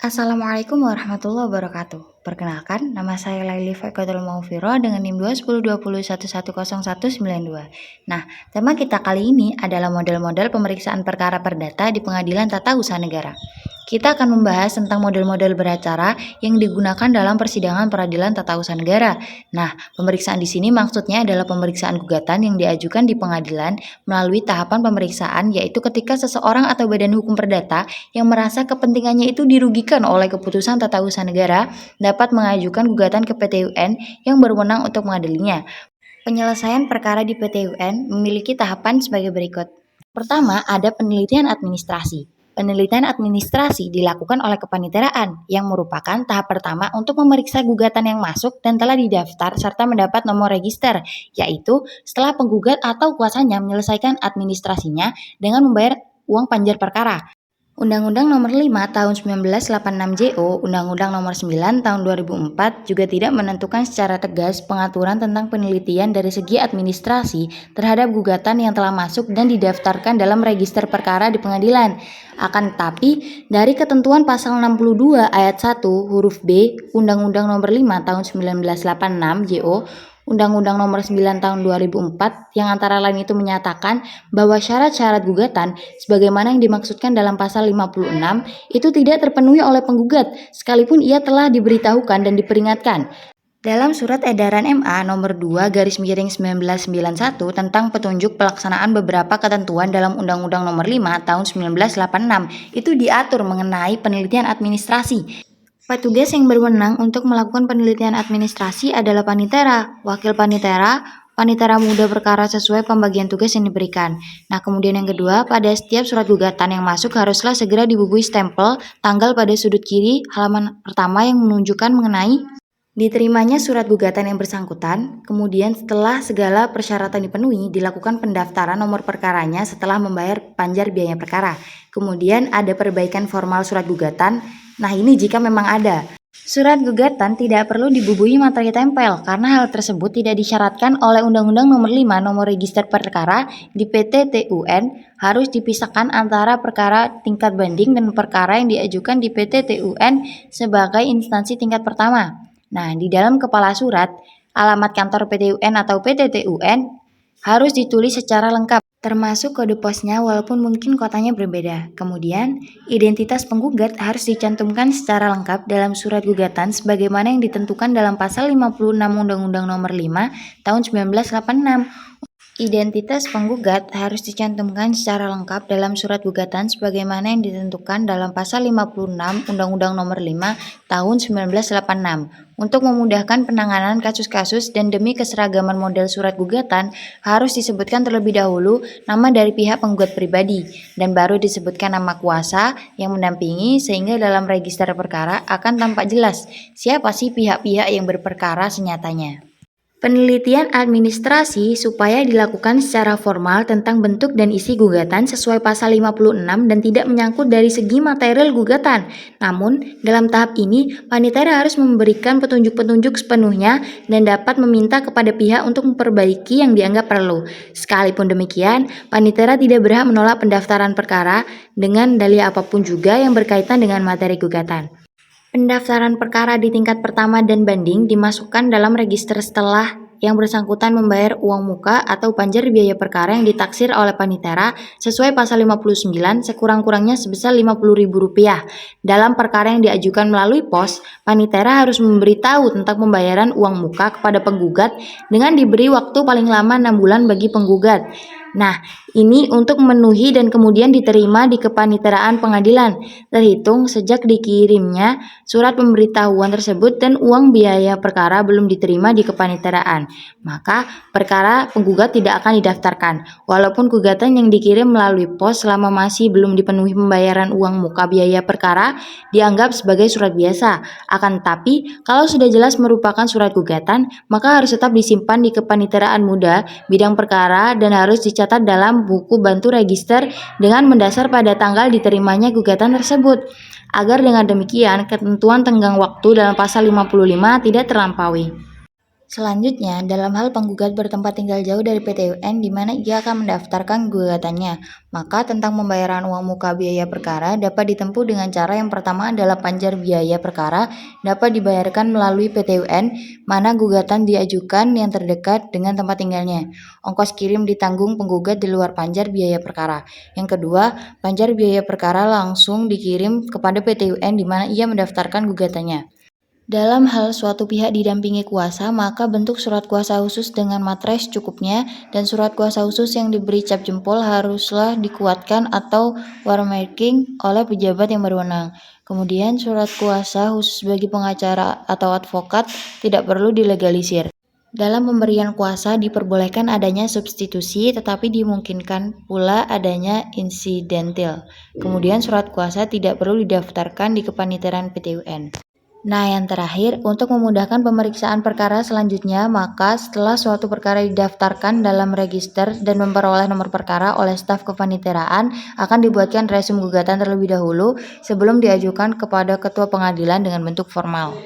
Assalamualaikum warahmatullahi wabarakatuh. Perkenalkan, nama saya Laili Faikatul Maufiro dengan NIM 21020110192. Nah, tema kita kali ini adalah model-model pemeriksaan perkara perdata di Pengadilan Tata Usaha Negara. Kita akan membahas tentang model-model beracara yang digunakan dalam persidangan peradilan tata usaha negara. Nah, pemeriksaan di sini maksudnya adalah pemeriksaan gugatan yang diajukan di pengadilan melalui tahapan pemeriksaan, yaitu ketika seseorang atau badan hukum perdata yang merasa kepentingannya itu dirugikan oleh keputusan tata usaha negara dapat mengajukan gugatan ke PT UN yang berwenang untuk mengadilinya. Penyelesaian perkara di PT UN memiliki tahapan sebagai berikut. Pertama, ada penelitian administrasi. Penelitian administrasi dilakukan oleh kepaniteraan yang merupakan tahap pertama untuk memeriksa gugatan yang masuk dan telah didaftar serta mendapat nomor register, yaitu setelah penggugat atau kuasanya menyelesaikan administrasinya dengan membayar uang panjar perkara. Undang-Undang Nomor 5 Tahun 1986 JO, Undang-Undang Nomor 9 Tahun 2004 juga tidak menentukan secara tegas pengaturan tentang penelitian dari segi administrasi terhadap gugatan yang telah masuk dan didaftarkan dalam register perkara di pengadilan. Akan tetapi, dari ketentuan pasal 62 ayat 1 huruf B Undang-Undang Nomor 5 Tahun 1986 JO, Undang-Undang Nomor 9 Tahun 2004 yang antara lain itu menyatakan bahwa syarat-syarat gugatan sebagaimana yang dimaksudkan dalam pasal 56 itu tidak terpenuhi oleh penggugat sekalipun ia telah diberitahukan dan diperingatkan. Dalam Surat Edaran MA Nomor 2/1991 tentang petunjuk pelaksanaan beberapa ketentuan dalam Undang-Undang Nomor 5 Tahun 1986 itu diatur mengenai penelitian administrasi. Petugas yang berwenang untuk melakukan penelitian administrasi adalah panitera, wakil panitera, panitera muda perkara sesuai pembagian tugas yang diberikan. Nah, kemudian yang kedua, pada setiap surat gugatan yang masuk haruslah segera dibubui stempel tanggal pada sudut kiri halaman pertama yang menunjukkan mengenai diterimanya surat gugatan yang bersangkutan. Kemudian setelah segala persyaratan dipenuhi, dilakukan pendaftaran nomor perkaranya setelah membayar panjar biaya perkara. Kemudian ada perbaikan formal surat gugatan. Nah, ini jika memang ada. Surat gugatan tidak perlu dibubuhi materi tempel karena hal tersebut tidak disyaratkan oleh Undang-Undang Nomor 5 Nomor Register Perkara di PT TUN. Harus dipisahkan antara perkara tingkat banding dan perkara yang diajukan di PT TUN sebagai instansi tingkat pertama. Nah, di dalam kepala surat, alamat kantor PTUN atau PT TUN harus ditulis secara lengkap, termasuk kode posnya walaupun mungkin kotanya berbeda. Kemudian, identitas penggugat harus dicantumkan secara lengkap dalam surat gugatan sebagaimana yang ditentukan dalam pasal 56 Undang-Undang Nomor 5 Tahun 1986. Identitas penggugat harus dicantumkan secara lengkap dalam surat gugatan sebagaimana yang ditentukan dalam pasal 56 Undang-Undang Nomor 5 Tahun 1986. Untuk memudahkan penanganan kasus-kasus dan demi keseragaman model surat gugatan, harus disebutkan terlebih dahulu nama dari pihak penggugat pribadi dan baru disebutkan nama kuasa yang mendampingi sehingga dalam register perkara akan tampak jelas siapa sih pihak-pihak yang berperkara senyatanya. Penelitian administrasi supaya dilakukan secara formal tentang bentuk dan isi gugatan sesuai pasal 56 dan tidak menyangkut dari segi material gugatan. Namun, dalam tahap ini, panitera harus memberikan petunjuk-petunjuk sepenuhnya dan dapat meminta kepada pihak untuk memperbaiki yang dianggap perlu. Sekalipun demikian, panitera tidak berhak menolak pendaftaran perkara dengan dalih apapun juga yang berkaitan dengan materi gugatan. Pendaftaran perkara di tingkat pertama dan banding dimasukkan dalam register setelah yang bersangkutan membayar uang muka atau panjar biaya perkara yang ditaksir oleh panitera sesuai pasal 59 sekurang-kurangnya sebesar Rp50.000. Dalam perkara yang diajukan melalui pos, panitera harus memberitahu tentang pembayaran uang muka kepada penggugat dengan diberi waktu paling lama 6 bulan bagi penggugat. Nah, ini untuk memenuhi dan kemudian diterima di kepaniteraan pengadilan, terhitung sejak dikirimnya surat pemberitahuan tersebut dan uang biaya perkara belum diterima di kepaniteraan. Maka perkara penggugat tidak akan didaftarkan, walaupun gugatan yang dikirim melalui pos selama masih belum dipenuhi pembayaran uang muka biaya perkara dianggap sebagai surat biasa. Akan tetapi, kalau sudah jelas merupakan surat gugatan, maka harus tetap disimpan di kepaniteraan muda bidang perkara dan harus dicatat dalam buku bantu register dengan mendasar pada tanggal diterimanya gugatan tersebut, agar dengan demikian ketentuan tenggang waktu dalam pasal 55 tidak terlampaui. Selanjutnya, dalam hal penggugat bertempat tinggal jauh dari PT UN di mana ia akan mendaftarkan gugatannya, maka tentang pembayaran uang muka biaya perkara dapat ditempuh dengan cara yang pertama adalah panjar biaya perkara dapat dibayarkan melalui PT UN mana gugatan diajukan yang terdekat dengan tempat tinggalnya. Ongkos kirim ditanggung penggugat di luar panjar biaya perkara. Yang kedua, panjar biaya perkara langsung dikirim kepada PT UN di mana ia mendaftarkan gugatannya. Dalam hal suatu pihak didampingi kuasa, maka bentuk surat kuasa khusus dengan materai secukupnya dan surat kuasa khusus yang diberi cap jempol haruslah dikuatkan atau watermarking oleh pejabat yang berwenang. Kemudian surat kuasa khusus bagi pengacara atau advokat tidak perlu dilegalisir. Dalam pemberian kuasa diperbolehkan adanya substitusi tetapi dimungkinkan pula adanya insidental. Kemudian surat kuasa tidak perlu didaftarkan di kepanitiaan PT UN. Nah, yang terakhir, untuk memudahkan pemeriksaan perkara selanjutnya, maka setelah suatu perkara didaftarkan dalam register dan memperoleh nomor perkara oleh staf kepaniteraan, akan dibuatkan resum gugatan terlebih dahulu sebelum diajukan kepada ketua pengadilan dengan bentuk formal.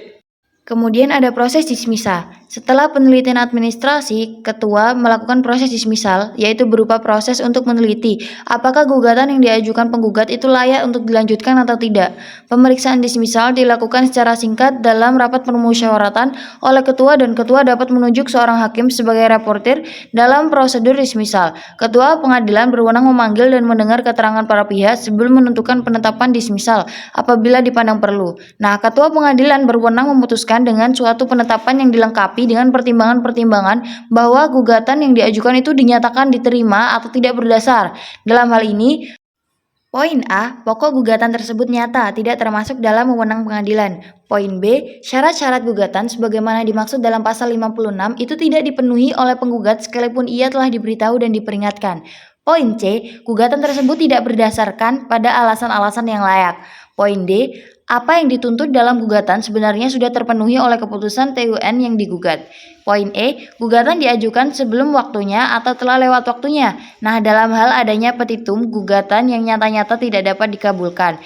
Kemudian ada proses dismisa. Setelah penelitian administrasi, ketua melakukan proses dismisal, yaitu berupa proses untuk meneliti apakah gugatan yang diajukan penggugat itu layak untuk dilanjutkan atau tidak. Pemeriksaan dismisal dilakukan secara singkat dalam rapat permusyawaratan oleh ketua dan ketua dapat menunjuk seorang hakim sebagai reportir dalam prosedur dismisal. Ketua pengadilan berwenang memanggil dan mendengar keterangan para pihak sebelum menentukan penetapan dismisal apabila dipandang perlu. Nah, ketua pengadilan berwenang memutuskan dengan suatu penetapan yang dilengkapi dengan pertimbangan-pertimbangan bahwa gugatan yang diajukan itu dinyatakan diterima atau tidak berdasar. Dalam hal ini, poin A, pokok gugatan tersebut nyata, tidak termasuk dalam wewenang pengadilan. Poin B, syarat-syarat gugatan sebagaimana dimaksud dalam pasal 56 itu tidak dipenuhi oleh penggugat sekalipun ia telah diberitahu dan diperingatkan. Poin C, gugatan tersebut tidak berdasarkan pada alasan-alasan yang layak. Poin D, apa yang dituntut dalam gugatan sebenarnya sudah terpenuhi oleh keputusan TUN yang digugat. Poin E, gugatan diajukan sebelum waktunya atau telah lewat waktunya. Nah, dalam hal adanya petitum gugatan yang nyata-nyata tidak dapat dikabulkan,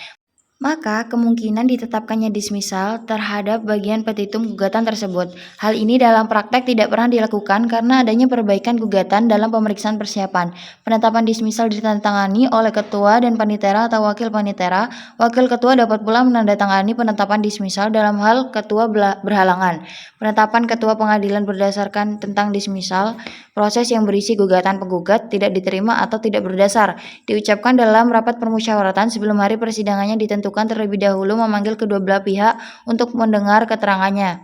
maka kemungkinan ditetapkannya dismisal terhadap bagian petitum gugatan tersebut. Hal ini dalam praktek tidak pernah dilakukan karena adanya perbaikan gugatan dalam pemeriksaan persiapan. Penetapan dismisal ditandatangani oleh ketua dan panitera atau wakil panitera. Wakil ketua dapat pula menandatangani penetapan dismisal dalam hal ketua berhalangan. Penetapan ketua pengadilan berdasarkan tentang dismisal, proses yang berisi gugatan penggugat tidak diterima atau tidak berdasar, diucapkan dalam rapat permusyawaratan sebelum hari persidangannya ditentukan terlebih dahulu memanggil kedua belah pihak untuk mendengar keterangannya.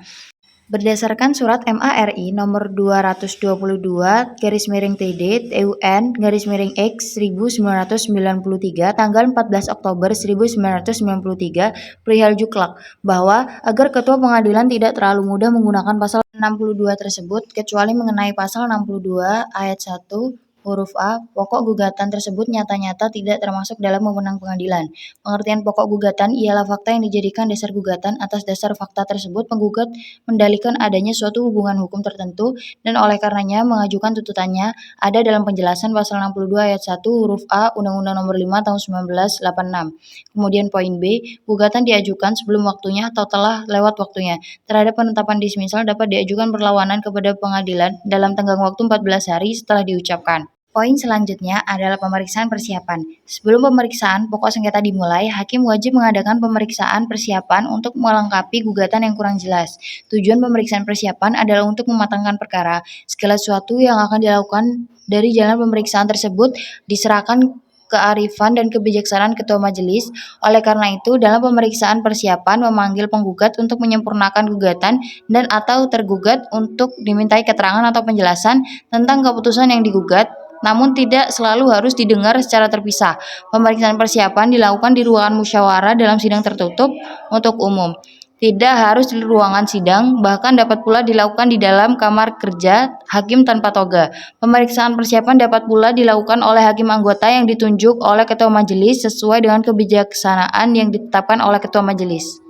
Berdasarkan surat MARI nomor 222/TD TUN/X 1993 tanggal 14 Oktober 1993 perihal juklak bahwa agar ketua pengadilan tidak terlalu mudah menggunakan pasal 62 tersebut kecuali mengenai pasal 62 ayat 1 huruf A, pokok gugatan tersebut nyata-nyata tidak termasuk dalam wewenang pengadilan. Pengertian pokok gugatan ialah fakta yang dijadikan dasar gugatan. Atas dasar fakta tersebut, penggugat mendalilkan adanya suatu hubungan hukum tertentu dan oleh karenanya mengajukan tuntutannya ada dalam penjelasan pasal 62 ayat 1 huruf A Undang-Undang Nomor 5 Tahun 1986. Kemudian poin B, gugatan diajukan sebelum waktunya atau telah lewat waktunya. Terhadap penetapan dismisal dapat diajukan perlawanan kepada pengadilan dalam tenggang waktu 14 hari setelah diucapkan. Poin selanjutnya adalah pemeriksaan persiapan. Sebelum pemeriksaan pokok sengketa dimulai, hakim wajib mengadakan pemeriksaan persiapan untuk melengkapi gugatan yang kurang jelas. Tujuan pemeriksaan persiapan adalah untuk mematangkan perkara. Segala sesuatu yang akan dilakukan dari jalan pemeriksaan tersebut diserahkan kearifan dan kebijaksanaan ketua majelis. Oleh karena itu, dalam pemeriksaan persiapan memanggil penggugat untuk menyempurnakan gugatan dan atau tergugat untuk dimintai keterangan atau penjelasan tentang keputusan yang digugat, namun tidak selalu harus didengar secara terpisah. Pemeriksaan persiapan dilakukan di ruangan musyawarah dalam sidang tertutup untuk umum. Tidak harus di ruangan sidang, bahkan dapat pula dilakukan di dalam kamar kerja hakim tanpa toga. Pemeriksaan persiapan dapat pula dilakukan oleh hakim anggota yang ditunjuk oleh ketua majelis sesuai dengan kebijaksanaan yang ditetapkan oleh ketua majelis.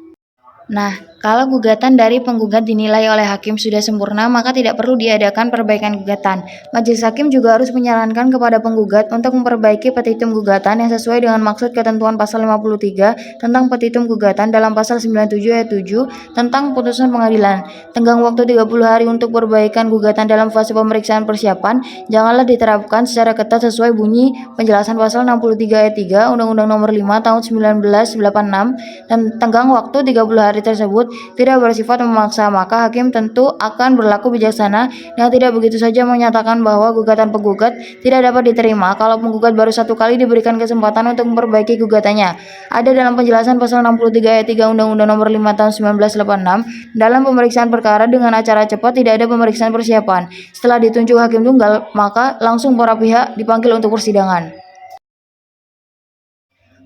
Nah, Kalau gugatan dari penggugat dinilai oleh hakim sudah sempurna, maka tidak perlu diadakan perbaikan gugatan. Majelis hakim juga harus menyarankan kepada penggugat untuk memperbaiki petitum gugatan yang sesuai dengan maksud ketentuan pasal 53 tentang petitum gugatan dalam pasal 97 ayat 7 tentang putusan pengadilan. Tenggang waktu 30 hari untuk perbaikan gugatan dalam fase pemeriksaan persiapan janganlah diterapkan secara ketat sesuai bunyi penjelasan pasal 63 ayat 3 Undang-Undang Nomor 5 Tahun 1986 dan tenggang waktu 30 hari tersebut tidak bersifat memaksa, maka hakim tentu akan berlaku bijaksana dan tidak begitu saja menyatakan bahwa gugatan penggugat tidak dapat diterima kalau penggugat baru satu kali diberikan kesempatan untuk memperbaiki gugatannya. Ada dalam penjelasan pasal 63 ayat 3 Undang-Undang Nomor 5 Tahun 1986, dalam pemeriksaan perkara dengan acara cepat tidak ada pemeriksaan persiapan. Setelah ditunjuk hakim tunggal, maka langsung para pihak dipanggil untuk persidangan.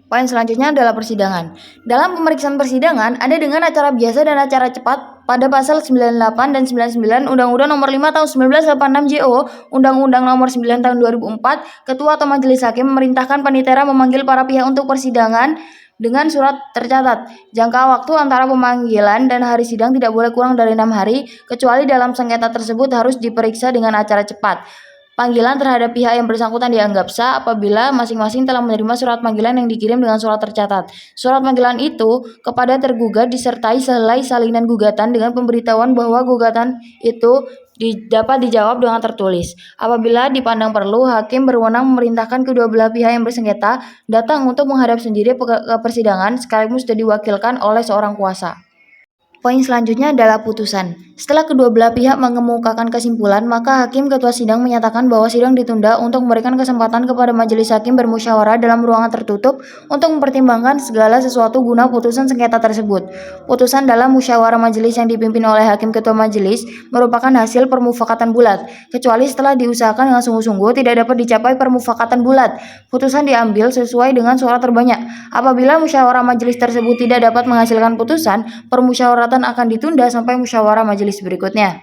Poin selanjutnya adalah persidangan. Dalam pemeriksaan persidangan ada dengan acara biasa dan acara cepat pada pasal 98 dan 99 Undang-Undang Nomor 5 Tahun 1986 JO, Undang-Undang Nomor 9 Tahun 2004, Ketua atau Majelis Hakim memerintahkan panitera memanggil para pihak untuk persidangan dengan surat tercatat. Jangka waktu antara pemanggilan dan hari sidang tidak boleh kurang dari 6 hari, kecuali dalam sengketa tersebut harus diperiksa dengan acara cepat. Panggilan terhadap pihak yang bersangkutan dianggap sah apabila masing-masing telah menerima surat panggilan yang dikirim dengan surat tercatat. Surat panggilan itu kepada tergugat disertai sehelai salinan gugatan dengan pemberitahuan bahwa gugatan itu dapat dijawab dengan tertulis. Apabila dipandang perlu, hakim berwenang memerintahkan kedua belah pihak yang bersengketa datang untuk menghadap sendiri ke persidangan sekaligus diwakilkan oleh seorang kuasa. Poin selanjutnya adalah putusan. Setelah kedua belah pihak mengemukakan kesimpulan, maka hakim ketua sidang menyatakan bahwa sidang ditunda untuk memberikan kesempatan kepada majelis hakim bermusyawarah dalam ruangan tertutup untuk mempertimbangkan segala sesuatu guna putusan sengketa tersebut. Putusan dalam musyawarah majelis yang dipimpin oleh hakim ketua majelis merupakan hasil permufakatan bulat, kecuali setelah diusahakan dengan sungguh-sungguh tidak dapat dicapai permufakatan bulat. Putusan diambil sesuai dengan suara terbanyak. Apabila musyawarah majelis tersebut tidak dapat menghasilkan putusan, permusyawaratan akan ditunda sampai musyawarah majelis berikutnya.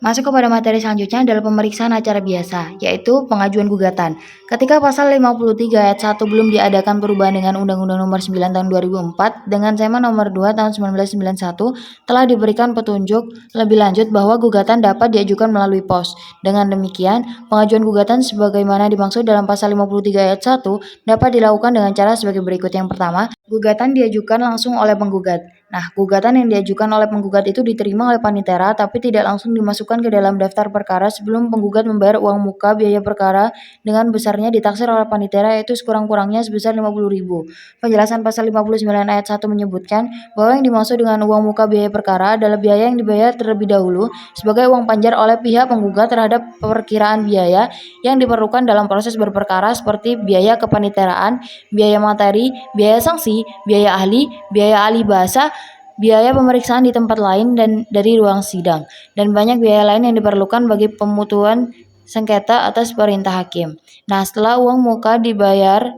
Masuk kepada materi selanjutnya adalah pemeriksaan acara biasa, yaitu pengajuan gugatan. Ketika pasal 53 ayat 1 belum diadakan perubahan dengan Undang-Undang Nomor 9 Tahun 2004 dengan Sema Nomor 2 Tahun 1991 telah diberikan petunjuk lebih lanjut bahwa gugatan dapat diajukan melalui pos. Dengan demikian, pengajuan gugatan sebagaimana dimaksud dalam pasal 53 ayat 1 dapat dilakukan dengan cara sebagai berikut. Yang pertama, gugatan diajukan langsung oleh penggugat. Nah, gugatan yang diajukan oleh penggugat itu diterima oleh panitera tapi tidak langsung dimasukkan ke dalam daftar perkara sebelum penggugat membayar uang muka biaya perkara dengan besarnya ditaksir oleh panitera, yaitu sekurang-kurangnya sebesar 50.000. Penjelasan pasal 59 ayat 1 menyebutkan bahwa yang dimaksud dengan uang muka biaya perkara adalah biaya yang dibayar terlebih dahulu sebagai uang panjar oleh pihak penggugat terhadap perkiraan biaya yang diperlukan dalam proses berperkara seperti biaya kepaniteraan, biaya materi, biaya sanksi, biaya ahli bahasa, biaya pemeriksaan di tempat lain dan dari ruang sidang, dan banyak biaya lain yang diperlukan bagi pemutusan sengketa atas perintah hakim. Nah, setelah uang muka dibayar,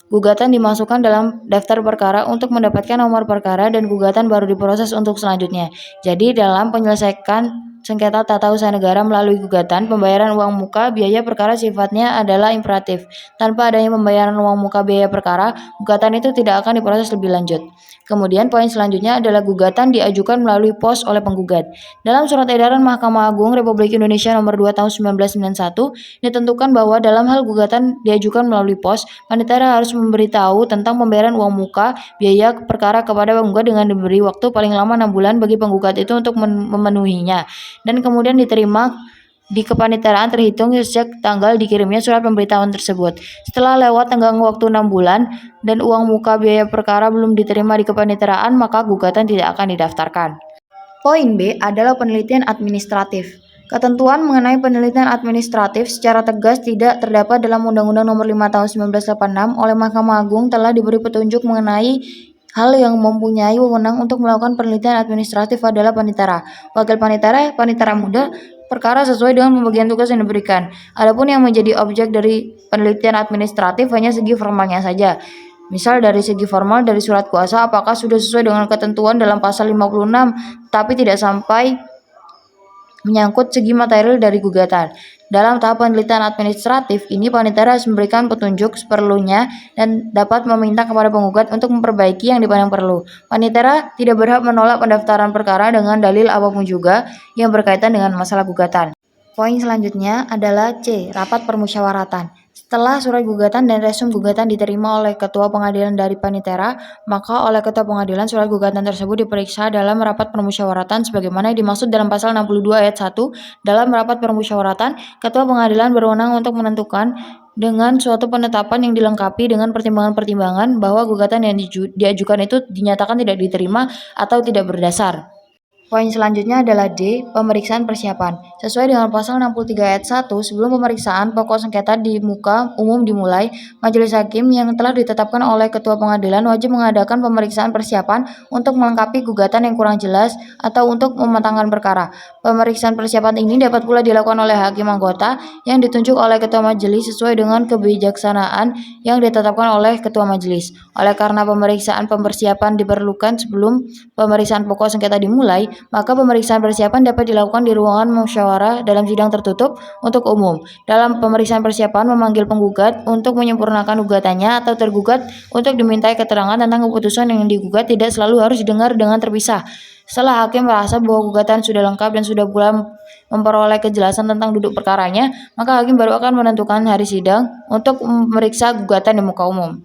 gugatan dimasukkan dalam daftar perkara untuk mendapatkan nomor perkara dan gugatan baru diproses untuk selanjutnya. Jadi, dalam penyelesaian sengketa tata usaha negara melalui gugatan, pembayaran uang muka biaya perkara sifatnya adalah imperatif. Tanpa adanya pembayaran uang muka biaya perkara, gugatan itu tidak akan diproses lebih lanjut. Kemudian poin selanjutnya adalah gugatan diajukan melalui pos oleh penggugat. Dalam Surat Edaran Mahkamah Agung Republik Indonesia Nomor 2 Tahun 1991 ditentukan bahwa dalam hal gugatan diajukan melalui pos, panitera harus memberitahu tentang pembayaran uang muka biaya perkara kepada penggugat dengan diberi waktu paling lama 6 bulan bagi penggugat itu untuk memenuhinya, dan kemudian diterima di kepaniteraan terhitung sejak tanggal dikirimnya surat pemberitahuan tersebut. Setelah lewat tenggang waktu 6 bulan dan uang muka biaya perkara belum diterima di kepaniteraan, maka gugatan tidak akan didaftarkan. Poin B adalah penelitian administratif. Ketentuan mengenai penelitian administratif secara tegas tidak terdapat dalam Undang-Undang Nomor 5 Tahun 1986. Oleh Mahkamah Agung telah diberi petunjuk mengenai hal yang mempunyai wewenang untuk melakukan penelitian administratif adalah panitera, wakil panitera, panitera muda, perkara sesuai dengan pembagian tugas yang diberikan. Adapun yang menjadi objek dari penelitian administratif hanya segi formalnya saja. Misal dari segi formal dari surat kuasa apakah sudah sesuai dengan ketentuan dalam pasal 56, tapi tidak sampai menyangkut segi material dari gugatan. Dalam tahap penelitian administratif ini, panitera harus memberikan petunjuk seperlunya dan dapat meminta kepada penggugat untuk memperbaiki yang dipandang perlu. Panitera tidak berhak menolak pendaftaran perkara dengan dalil apapun juga yang berkaitan dengan masalah gugatan. Poin selanjutnya adalah C. Rapat permusyawaratan. Setelah surat gugatan dan resum gugatan diterima oleh ketua pengadilan dari panitera, maka oleh ketua pengadilan surat gugatan tersebut diperiksa dalam rapat permusyawaratan sebagaimana yang dimaksud dalam pasal 62 ayat 1. Dalam rapat permusyawaratan, ketua pengadilan berwenang untuk menentukan dengan suatu penetapan yang dilengkapi dengan pertimbangan-pertimbangan bahwa gugatan yang diajukan itu dinyatakan tidak diterima atau tidak berdasar. Poin selanjutnya adalah D. Pemeriksaan persiapan. Sesuai dengan pasal 63 ayat 1, sebelum pemeriksaan pokok sengketa di muka umum dimulai, majelis hakim yang telah ditetapkan oleh ketua pengadilan wajib mengadakan pemeriksaan persiapan untuk melengkapi gugatan yang kurang jelas atau untuk mematangkan perkara. Pemeriksaan persiapan ini dapat pula dilakukan oleh hakim anggota yang ditunjuk oleh ketua majelis sesuai dengan kebijaksanaan yang ditetapkan oleh ketua majelis. Oleh karena pemeriksaan persiapan diperlukan sebelum pemeriksaan pokok sengketa dimulai, maka pemeriksaan persiapan dapat dilakukan di ruangan musyawarah dalam sidang tertutup untuk umum. Dalam pemeriksaan persiapan memanggil penggugat untuk menyempurnakan gugatannya atau tergugat untuk dimintai keterangan tentang keputusan yang digugat tidak selalu harus didengar dengan terpisah. Setelah hakim merasa bahwa gugatan sudah lengkap dan sudah pula memperoleh kejelasan tentang duduk perkaranya, maka hakim baru akan menentukan hari sidang untuk memeriksa gugatan di muka umum.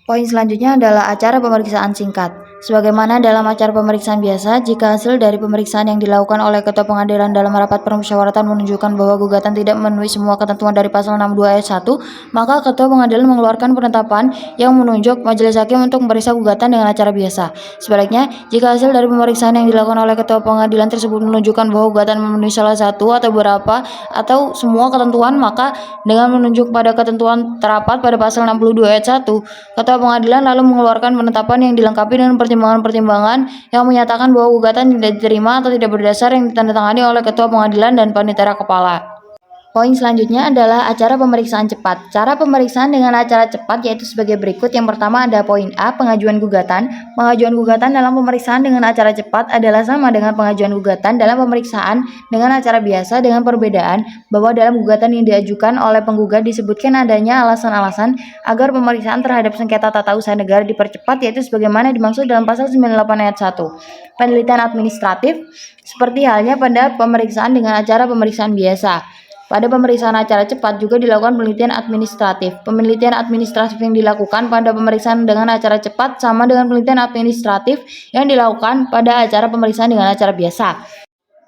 Poin selanjutnya adalah acara pemeriksaan singkat. Sebagaimana dalam acara pemeriksaan biasa, jika hasil dari pemeriksaan yang dilakukan oleh ketua pengadilan dalam rapat permusyawaratan menunjukkan bahwa gugatan tidak memenuhi semua ketentuan dari pasal 62 ayat 1, maka ketua pengadilan mengeluarkan penetapan yang menunjuk majelis hakim untuk memeriksa gugatan dengan acara biasa. Sebaliknya, jika hasil dari pemeriksaan yang dilakukan oleh ketua pengadilan tersebut menunjukkan bahwa gugatan memenuhi salah satu atau beberapa atau semua ketentuan, maka dengan menunjuk pada ketentuan terapat pada pasal 62 ayat 1, ketua pengadilan lalu mengeluarkan penetapan yang dilengkapi dengan pertimbangan-pertimbangan yang menyatakan bahwa gugatan tidak diterima atau tidak berdasar yang ditandatangani oleh ketua pengadilan dan panitera kepala. Poin selanjutnya adalah acara pemeriksaan cepat. Cara pemeriksaan dengan acara cepat yaitu sebagai berikut. Yang pertama ada poin A, pengajuan gugatan. Pengajuan gugatan dalam pemeriksaan dengan acara cepat adalah sama dengan pengajuan gugatan dalam pemeriksaan dengan acara biasa dengan perbedaan bahwa dalam gugatan yang diajukan oleh penggugat disebutkan adanya alasan-alasan agar pemeriksaan terhadap sengketa tata usaha negara dipercepat yaitu sebagaimana dimaksud dalam pasal 98 ayat 1. Penelitian administratif seperti halnya pada pemeriksaan dengan acara pemeriksaan biasa. Pada pemeriksaan acara cepat juga dilakukan penelitian administratif. Penelitian administratif yang dilakukan pada pemeriksaan dengan acara cepat sama dengan penelitian administratif yang dilakukan pada acara pemeriksaan dengan acara biasa.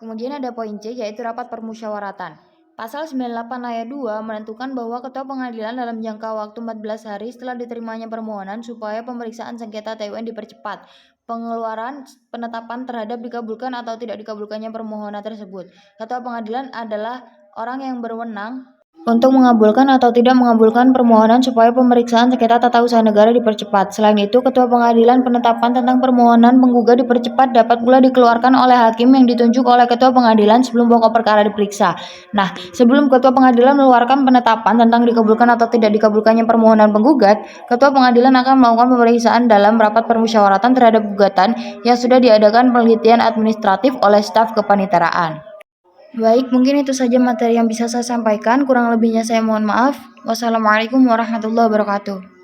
Kemudian ada poin C yaitu rapat permusyawaratan. Pasal 98 ayat 2 menentukan bahwa ketua pengadilan dalam jangka waktu 14 hari setelah diterimanya permohonan supaya pemeriksaan sengketa TUN dipercepat. Pengeluaran penetapan terhadap dikabulkan atau tidak dikabulkannya permohonan tersebut. Ketua pengadilan adalah orang yang berwenang untuk mengabulkan atau tidak mengabulkan permohonan supaya pemeriksaan sengketa tata usaha negara dipercepat. Selain itu, ketua pengadilan penetapan tentang permohonan penggugat dipercepat dapat pula dikeluarkan oleh hakim yang ditunjuk oleh ketua pengadilan sebelum pokok perkara diperiksa. Nah, sebelum ketua pengadilan mengeluarkan penetapan tentang dikabulkan atau tidak dikabulkannya permohonan penggugat, ketua pengadilan akan melakukan pemeriksaan dalam rapat permusyawaratan terhadap gugatan yang sudah diadakan penelitian administratif oleh staf kepaniteraan. Baik, mungkin itu saja materi yang bisa saya sampaikan. Kurang lebihnya saya mohon maaf. Wassalamualaikum warahmatullahi wabarakatuh.